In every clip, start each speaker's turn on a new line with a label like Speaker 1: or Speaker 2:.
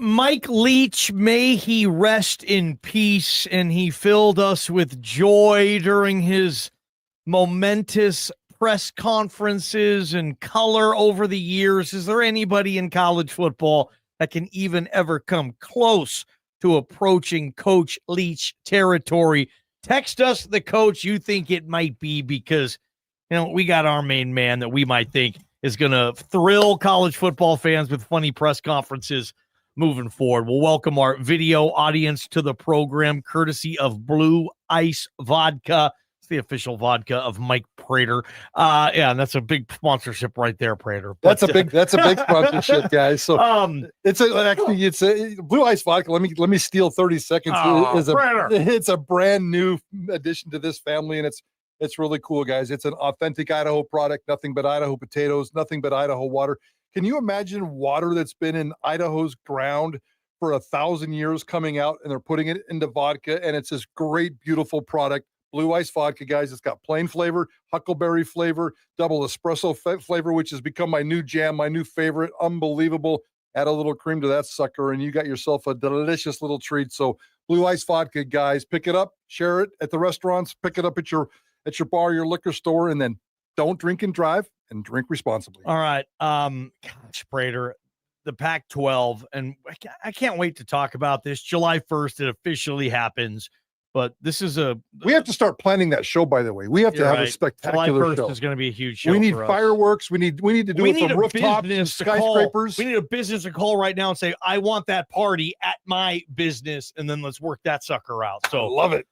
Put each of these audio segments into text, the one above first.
Speaker 1: Mike Leach, may he rest in peace, and he filled us with joy during his momentous press conferences and color over the years. Is there anybody in college football that can even ever come close to approaching Coach Leach territory? Text us the coach you think it might be, because we got our main man that we might think is going to thrill college football fans with funny press conferences moving forward. We'll welcome our video audience to the program, courtesy of Blue Ice Vodka. It's the official vodka of Mike Prater. And that's a big sponsorship right there, Prater.
Speaker 2: That's a big sponsorship, guys. So it's a Blue Ice Vodka. Let me steal 30 seconds. It's a brand new addition to this family, and it's really cool, guys. It's an authentic Idaho product, nothing but Idaho potatoes, nothing but Idaho water. Can you imagine water that's been in Idaho's ground for 1,000 years coming out, and they're putting it into vodka, and it's this great, beautiful product. Blue Ice Vodka, guys. It's got plain flavor, huckleberry flavor, double espresso flavor, which has become my new jam, my new favorite. Unbelievable. Add a little cream to that sucker, and you got yourself a delicious little treat. So Blue Ice Vodka, guys, pick it up, share it at the restaurants, pick it up at your bar, your liquor store, and then don't drink and drive, and drink responsibly.
Speaker 1: All right. Gosh, Prater, the Pac-12, and I can't wait to talk about this. July 1st, it officially happens, but this is
Speaker 2: we have to start planning that show, by the way. We have to have a spectacular
Speaker 1: July 1st
Speaker 2: show.
Speaker 1: Is going to be a huge show.
Speaker 2: We need fireworks. We need to do it from rooftops and skyscrapers.
Speaker 1: We need a business to call right now and say, I want that party at my business, and then let's work that sucker out. So
Speaker 2: I love it.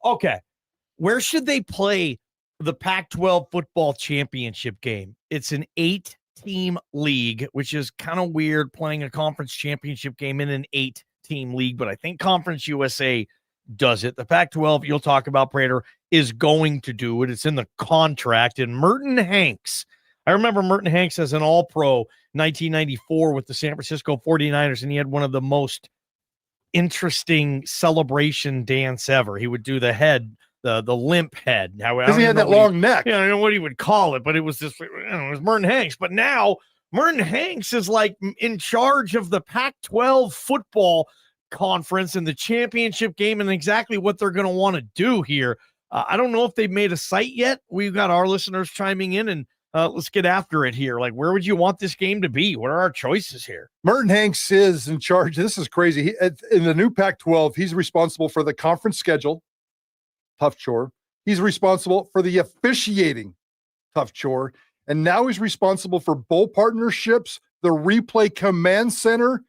Speaker 1: Okay. Where should they play the Pac-12 football championship game? It's an 8-team league, which is kind of weird, playing a conference championship game in an 8-team league, but I think Conference USA does it. The Pac-12, you'll talk about, Prater, is going to do it. It's in the contract. And Merton Hanks, I remember Merton Hanks as an All-Pro 1994 with the San Francisco 49ers, and he had one of the most interesting celebration dance ever. He would do the head, the limp head.
Speaker 2: Because he had that long neck.
Speaker 1: I don't know what he would call it, but it was just, it was Merton Hanks. But now Merton Hanks is like in charge of the Pac-12 football conference and the championship game, and exactly what they're going to want to do here. I don't know if they've made a site yet. We've got our listeners chiming in, and let's get after it here. Like, where would you want this game to be? What are our choices here?
Speaker 2: Merton Hanks is in charge. This is crazy. In the new Pac-12, he's responsible for the conference schedule. Tough chore. He's responsible for the officiating. Tough chore. And now he's responsible for bowl partnerships, the replay command center,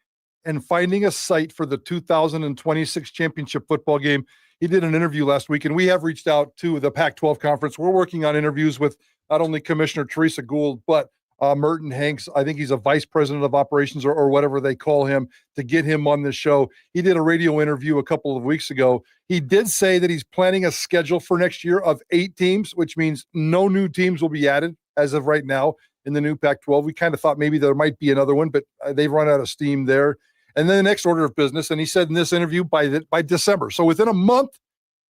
Speaker 2: and finding a site for the 2026 championship football game. He did an interview last week, and we have reached out to the Pac-12 conference. We're working on interviews with not only Commissioner Teresa Gould, but Merton Hanks. I think he's a vice president of operations or whatever they call him, to get him on the show. He did a radio interview a couple of weeks ago. He did say that he's planning a schedule for next year of 8 teams, which means no new teams will be added as of right now in the new Pac-12. We kind of thought maybe there might be another one, but they've run out of steam there. And then the next order of business, and he said in this interview by December, so within a month,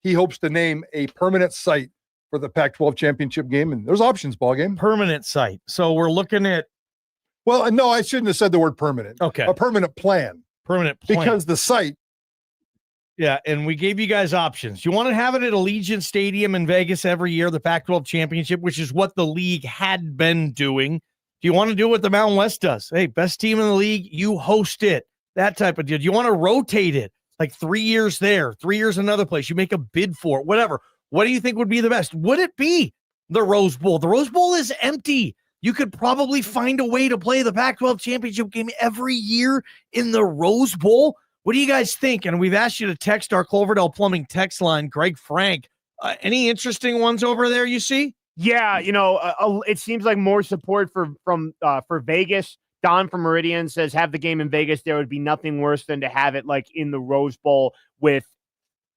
Speaker 2: he hopes to name a permanent site for the Pac-12 championship game. And there's options, Ballgame.
Speaker 1: Permanent site. So we're looking at...
Speaker 2: Well, no, I shouldn't have said the word permanent.
Speaker 1: Okay.
Speaker 2: A permanent plan.
Speaker 1: Permanent plan.
Speaker 2: Because the site...
Speaker 1: Yeah, and we gave you guys options. You want to have it at Allegiant Stadium in Vegas every year, the Pac-12 championship, which is what the league had been doing. Do you want to do what the Mountain West does? Hey, best team in the league, you host it. That type of deal. Do you want to rotate it? Like 3 years there, 3 years another place. You make a bid for it, whatever. What do you think would be the best? Would it be the Rose Bowl? The Rose Bowl is empty. You could probably find a way to play the Pac-12 championship game every year in the Rose Bowl. What do you guys think? And we've asked you to text our Cloverdale Plumbing text line, Greg Frank. Any interesting ones over there you see?
Speaker 3: Yeah, it seems like more support for Vegas. Don from Meridian says, have the game in Vegas. There would be nothing worse than to have it like in the Rose Bowl, with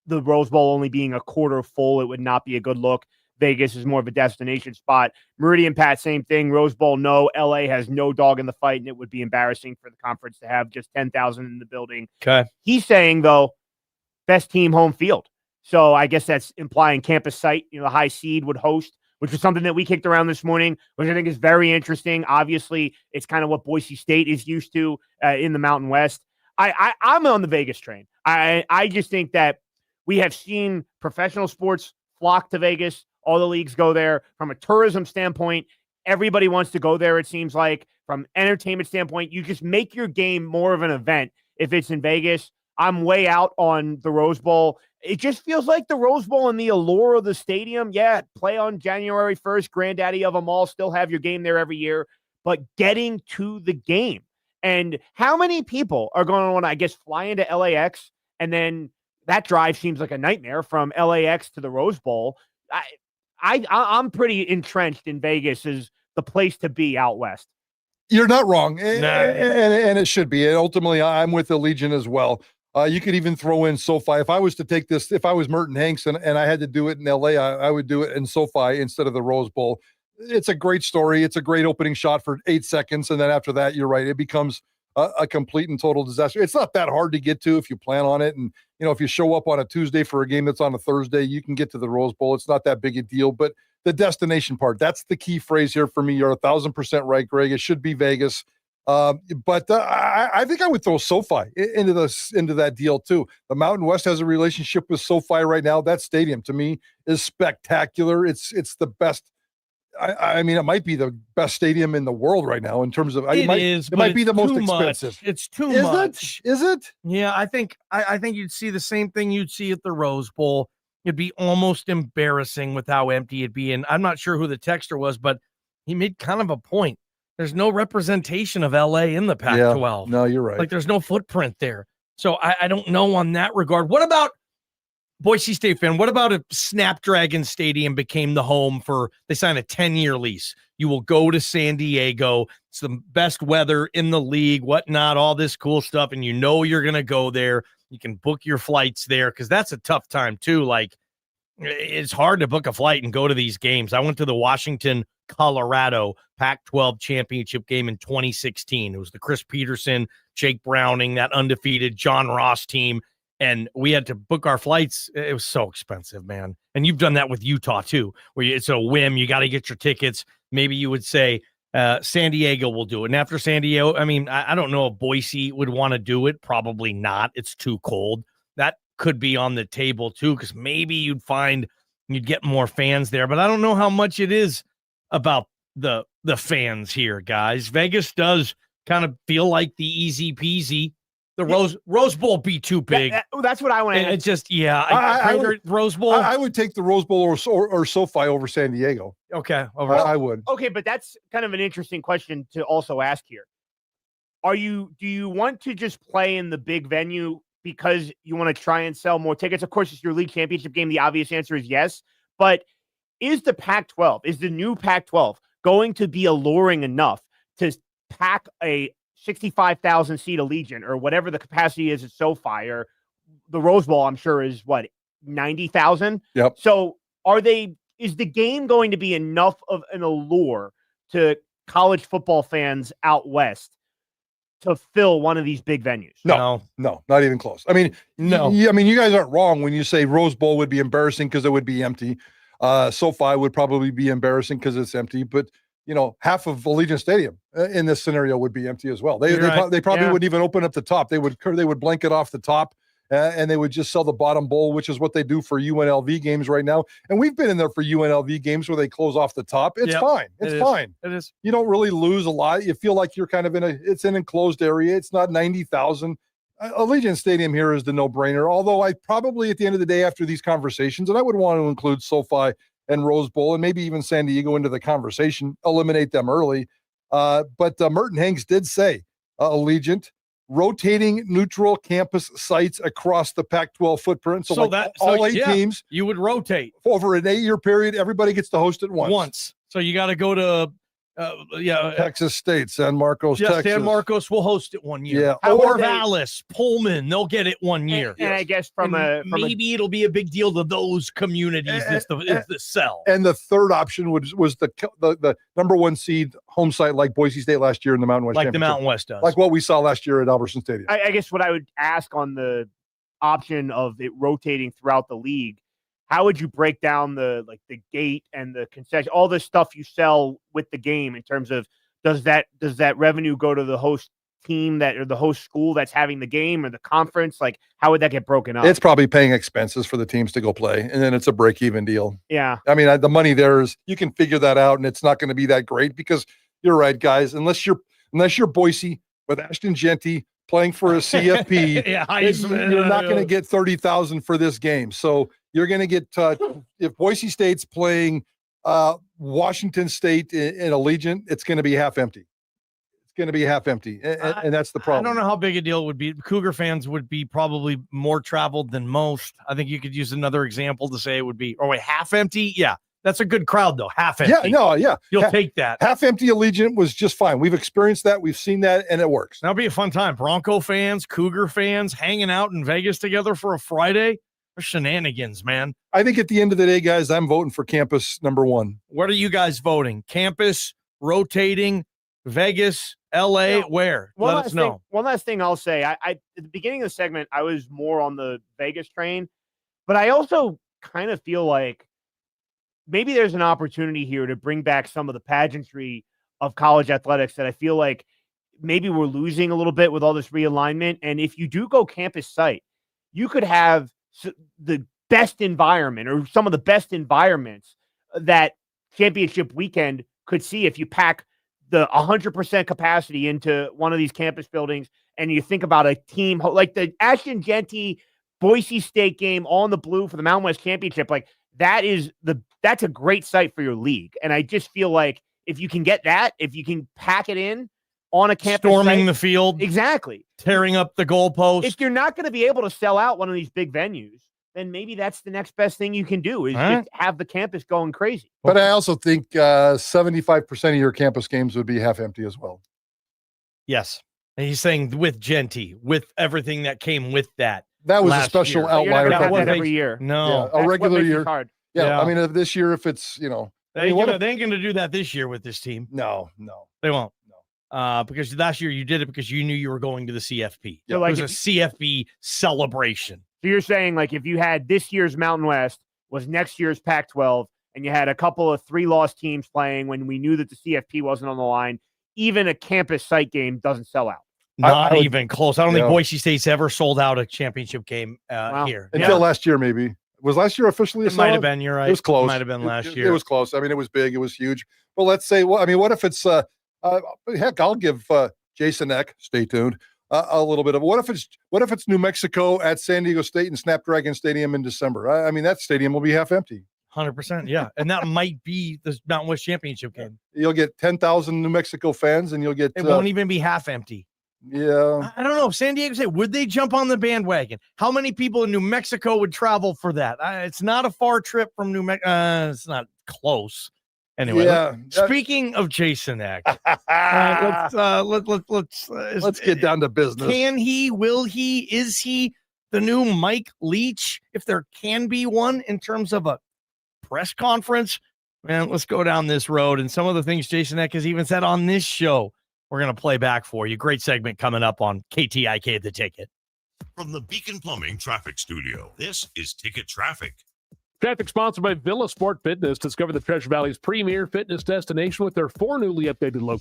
Speaker 3: the Rose Bowl only being a quarter full. It would not be a good look. Vegas is more of a destination spot. Meridian, Pat, same thing. Rose Bowl, no. LA has no dog in the fight, and it would be embarrassing for the conference to have just 10,000 in the building.
Speaker 1: Okay.
Speaker 3: He's saying, though, best team home field. So I guess that's implying campus site, the high seed would host, which was something that we kicked around this morning, which I think is very interesting. Obviously, it's kind of what Boise State is used to in the Mountain West. I'm on the Vegas train. I just think that we have seen professional sports flock to Vegas. All the leagues go there. From a tourism standpoint, everybody wants to go there, it seems like. From entertainment standpoint, you just make your game more of an event if it's in Vegas. I'm way out on the Rose Bowl. It just feels like the Rose Bowl and the allure of the stadium. Yeah, play on January 1st, granddaddy of them all, still have your game there every year. But getting to the game. And how many people are going to want to, I guess, fly into LAX, and then that drive seems like a nightmare from LAX to the Rose Bowl. I'm pretty entrenched in Vegas as the place to be out west.
Speaker 2: You're not wrong, and it should be. And ultimately, I'm with Allegiant as well. You could even throw in SoFi. If I was to take this, if I was Merton Hanks and I had to do it in LA, I would do it in SoFi instead of the Rose Bowl. It's a great story. It's a great opening shot for 8 seconds. And then after that, you're right. It becomes a complete and total disaster. It's not that hard to get to if you plan on it. And, if you show up on a Tuesday for a game that's on a Thursday, you can get to the Rose Bowl. It's not that big a deal, but the destination part, that's the key phrase here for me. You're 1,000% right, Greg. It should be Vegas. But I think I would throw SoFi into that deal too. The Mountain West has a relationship with SoFi right now. That stadium to me is spectacular. It's the best. I mean, it might be the best stadium in the world right now in terms of. It might be the most expensive.
Speaker 1: It's too
Speaker 2: is
Speaker 1: much.
Speaker 2: Is it?
Speaker 1: Yeah, I think you'd see the same thing you'd see at the Rose Bowl. It'd be almost embarrassing with how empty it'd be. And I'm not sure who the texter was, but he made kind of a point. There's no representation of LA in the Pac-12.
Speaker 2: Yeah, no, you're right.
Speaker 1: Like there's no footprint there. So I don't know on that regard. What about Boise State fan? What about if Snapdragon Stadium became the home they signed a 10-year lease? You will go to San Diego. It's the best weather in the league, whatnot, all this cool stuff. And you're going to go there. You can book your flights there because that's a tough time too. Like it's hard to book a flight and go to these games. I went to the Washington, Colorado Pac-12 championship game in 2016. It was the Chris Peterson, Jake Browning, that undefeated John Ross team. And we had to book our flights. It was so expensive, man. And you've done that with Utah too, where it's a whim. You got to get your tickets. Maybe you would say San Diego will do it. And after San Diego, I mean, I don't know if Boise would want to do it. Probably not. It's too cold. That could be on the table too, because maybe you'd get more fans there. But I don't know how much it is about the fans here, guys. Vegas does kind of feel like the easy peasy. The Rose Bowl be too big.
Speaker 3: That's what I want to.
Speaker 1: It's just Rose Bowl.
Speaker 2: I would take the Rose Bowl or SoFi over San Diego.
Speaker 1: Okay,
Speaker 2: I would.
Speaker 3: Okay, but that's kind of an interesting question to also ask here. Do you want to just play in the big venue because you want to try and sell more tickets? Of course, it's your league championship game. The obvious answer is yes. But is the Pac-12, is the new Pac-12 going to be alluring enough to pack a 65,000 seat Allegiant or whatever the capacity is at SoFi, or the Rose Bowl, I'm sure is 90,000.
Speaker 2: Yep.
Speaker 3: So is the game going to be enough of an allure to college football fans out west to fill one of these big venues?
Speaker 2: No, not even close. I mean, no. You guys aren't wrong when you say Rose Bowl would be embarrassing because it would be empty. SoFi would probably be embarrassing because it's empty, but half of Allegiant Stadium in this scenario would be empty as well. They probably wouldn't even open up the top. They would blanket off the top, and they would just sell the bottom bowl, which is what they do for UNLV games right now. And we've been in there for UNLV games where they close off the top. It's fine. It's fine.
Speaker 1: It is.
Speaker 2: You don't really lose a lot. You feel like you're kind of it's an enclosed area. It's not 90,000. Allegiant Stadium here is the no-brainer. Although I probably at the end of the day after these conversations, and I would want to include SoFi and Rose Bowl, and maybe even San Diego into the conversation, eliminate them early. But Merton Hanks did say, Allegiant, rotating neutral campus sites across the Pac-12 footprint. So all 8 teams.
Speaker 1: You would rotate.
Speaker 2: Over an 8-year period, everybody gets to host it once.
Speaker 1: So you got to go to
Speaker 2: Texas State, San Marcos, Texas.
Speaker 1: San Marcos will host it one year.
Speaker 2: Yeah.
Speaker 1: Corvallis, Pullman, they'll get it one year.
Speaker 3: And I guess
Speaker 1: maybe it'll be a big deal to those communities. Is the sell.
Speaker 2: And the third option was the number 1 seed home site like Boise State last year in the Mountain West.
Speaker 1: Like the Mountain West does.
Speaker 2: Like what we saw last year at Albertson Stadium.
Speaker 3: I guess what I would ask on the option of it rotating throughout the league, how would you break down the gate and the concession, all the stuff you sell with the game in terms of does that revenue go to the host team or the host school that's having the game or the conference? Like, how would that get broken up?
Speaker 2: It's probably paying expenses for the teams to go play, and then it's a break-even deal.
Speaker 3: Yeah.
Speaker 2: I mean, the money there is, you can figure that out, and it's not going to be that great because you're right, guys. Unless you're Boise with Ashton Genty playing for a CFP, you're not going to get 30,000 for this game. So you're going to get if Boise State's playing Washington State in Allegiant, it's going to be half empty. It's going to be half empty, and that's the problem.
Speaker 1: I don't know how big a deal it would be. Cougar fans would be probably more traveled than most. I think you could use another example to say it would be, half empty? Yeah, that's a good crowd, though. Half empty.
Speaker 2: Yeah.
Speaker 1: You'll take that.
Speaker 2: Half empty Allegiant was just fine. We've experienced that. We've seen that, and it works.
Speaker 1: That'll be a fun time. Bronco fans, Cougar fans hanging out in Vegas together for a Friday. Shenanigans, man.
Speaker 2: I think at the end of the day, guys, I'm voting for campus number 1.
Speaker 1: What are you guys voting? Campus, rotating, Vegas, LA, where? Let us know.
Speaker 3: One last thing I'll say. I at the beginning of the segment, I was more on the Vegas train, but I also kind of feel like maybe there's an opportunity here to bring back some of the pageantry of college athletics that I feel like maybe we're losing a little bit with all this realignment. And if you do go campus site, you could have the best environment or some of the best environments that championship weekend could see if you pack the 100% capacity into one of these campus buildings. And you think about a team like the Ashton Genty Boise State game on the blue for the Mountain West Championship. Like that's a great site for your league. And I just feel like if you can get that, if you can pack it in on a campus
Speaker 1: storming
Speaker 3: site,
Speaker 1: the field,
Speaker 3: exactly,
Speaker 1: tearing up the goalpost.
Speaker 3: If you're not going to be able to sell out one of these big venues, then maybe that's the next best thing you can do is just have the campus going crazy.
Speaker 2: But I also think 75% of your campus games would be half empty as well.
Speaker 1: Yes. And he's saying with Genty, with everything that came with that.
Speaker 2: That was a special outlier.
Speaker 3: That every year.
Speaker 1: No.
Speaker 2: Yeah, a regular year.
Speaker 3: Hard.
Speaker 2: Yeah. I mean, this year, if it's,
Speaker 1: they ain't going to do that this year with this team.
Speaker 2: No.
Speaker 1: They won't. Because last year you did it because you knew you were going to the CFP.
Speaker 3: So
Speaker 1: it was a CFP celebration.
Speaker 3: So you're saying, like, if you had this year's Mountain West was next year's Pac-12, and you had a couple of 3-loss teams playing when we knew that the CFP wasn't on the line, even a campus site game doesn't sell out.
Speaker 1: Not even close. I don't think Boise State's ever sold out a championship game here.
Speaker 2: Until last year, maybe. Was last year officially a
Speaker 1: It might have been. You're right.
Speaker 2: It was close.
Speaker 1: It might have been last year.
Speaker 2: It was close. I mean, it was big. It was huge. Well, let's say, what if it's, heck, I'll give Jason Eck, stay tuned, a little bit of, what if it's New Mexico at San Diego State and Snapdragon Stadium in December? I mean, that stadium will be half empty.
Speaker 1: 100%. Yeah. And that might be the Mountain West Championship game.
Speaker 2: You'll get 10,000 New Mexico fans and you'll get.
Speaker 1: It won't even be half empty.
Speaker 2: Yeah.
Speaker 1: I don't know. San Diego State, would they jump on the bandwagon? How many people in New Mexico would travel for that? It's not a far trip from New Mexico. It's not close. Anyway, speaking of Jason Eck, let's
Speaker 2: get down to business.
Speaker 1: Can he? Will he? Is he the new Mike Leach? If there can be one in terms of a press conference, man, let's go down this road. And some of the things Jason Eck has even said on this show, we're going to play back for you. Great segment coming up on KTIK The Ticket.
Speaker 4: From the Beacon Plumbing Traffic Studio, this is Ticket Traffic.
Speaker 5: Traffic sponsored by Villa Sport Fitness. Discover the Treasure Valley's premier fitness destination with their 4 newly updated locations.